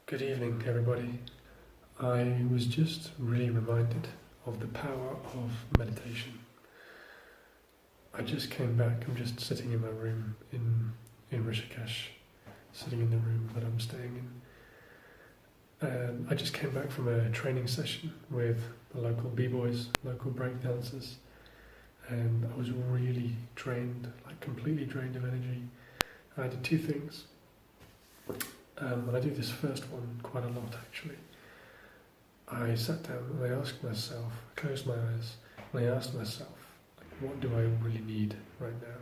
Good evening, everybody. I was just really reminded of the power of meditation. I just came back. I'm just sitting in my room in Rishikesh, sitting in the room that I'm staying in. And I just came back from a training session with the local b-boys, local breakdancers, and I was really drained, like completely drained of energy. And I did two things. And I do this first one quite a lot, actually. I sat down and I asked myself, I closed my eyes, and I asked myself, like, what do I really need right now?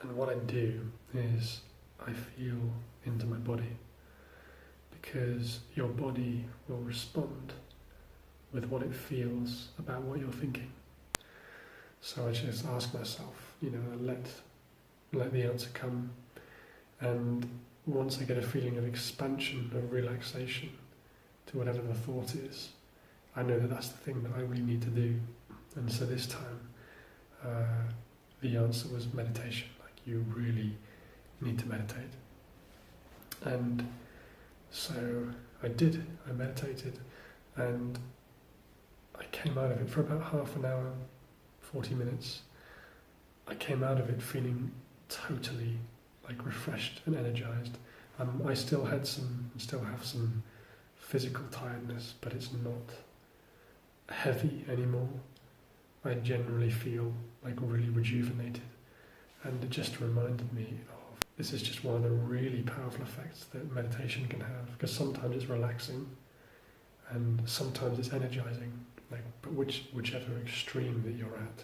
And what I do is I feel into my body, because your body will respond with what it feels about what you're thinking. So I just ask myself, let the answer come, and once I get a feeling of expansion, of relaxation to whatever the thought is, I know that that's the thing that I really need to do. And so this time, the answer was meditation. Like, you really need to meditate. And so I did. I meditated, and I came out of it for about half an hour, 40 minutes. I came out of it feeling totally refreshed and energized. I still have some physical tiredness, but it's not heavy anymore. I generally feel really rejuvenated, and it just reminded me of this is just one of the really powerful effects that meditation can have, because sometimes it's relaxing and sometimes it's energizing, but whichever extreme that you're at,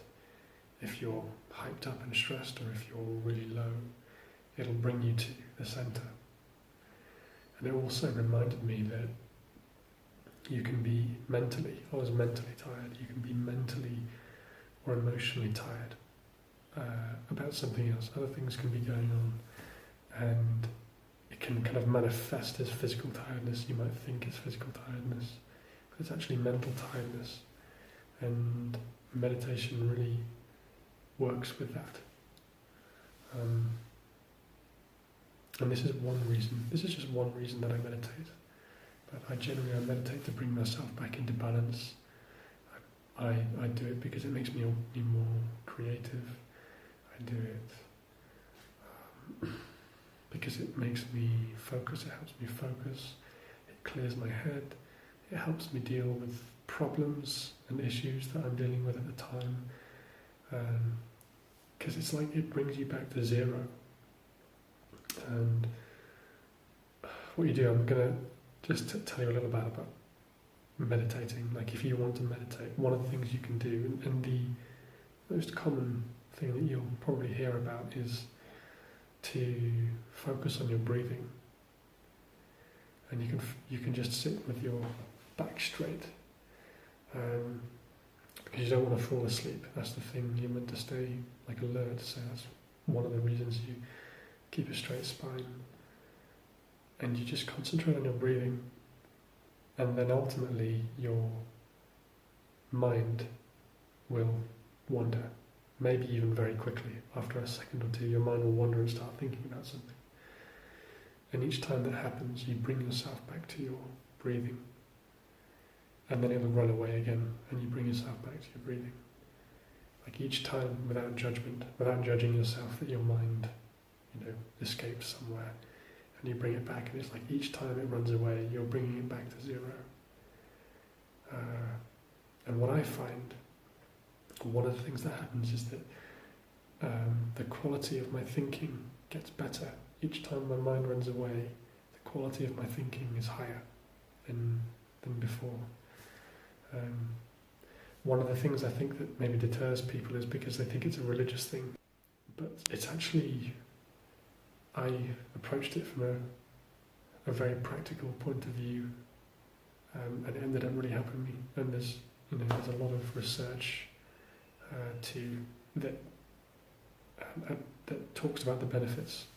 if you're hyped up and stressed, or if you're really low, it'll bring you to the center. And it also reminded me that you can be I was mentally tired, you can be mentally or emotionally tired about something else. Other things can be going on, and it can kind of manifest as physical tiredness. You might think it's physical tiredness, but it's actually mental tiredness. And meditation really works with that. And this is just one reason that I meditate. But I meditate to bring myself back into balance. I do it because it makes me more creative. I do it because it makes me focus, it helps me focus, it clears my head, it helps me deal with problems and issues that I'm dealing with at the time. Because it's like it brings you back to zero. And what you do, I'm going to just tell you a little bit about meditating. Like, if you want to meditate, one of the things you can do, and the most common thing that you'll probably hear about, is to focus on your breathing. And you can just sit with your back straight, because you don't want to fall asleep. That's the thing, you're meant to stay alert. So that's one of the reasons you keep a straight spine, and you just concentrate on your breathing, and then ultimately your mind will wander, maybe even very quickly. After a second or two, your mind will wander and start thinking about something. And each time that happens, you bring yourself back to your breathing, and then it'll run away again, and you bring yourself back to your breathing. Each time, without judgment, without judging yourself that your mind escapes somewhere, and you bring it back, and it's like each time it runs away, you're bringing it back to zero. And what I find, one of the things that happens is that the quality of my thinking gets better. Each time my mind runs away, the quality of my thinking is higher than before. One of the things I think that maybe deters people is because they think it's a religious thing, but it's actually, I approached it from a very practical point of view, and it ended up really helping me. And there's a lot of research that talks about the benefits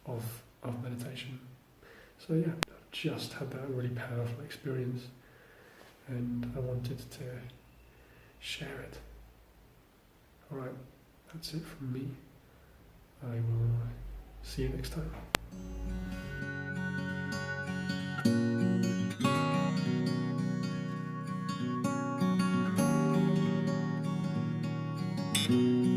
of meditation. So yeah, I've just had that really powerful experience, and I wanted to share it. Alright, that's it from me. I will see you next time. you.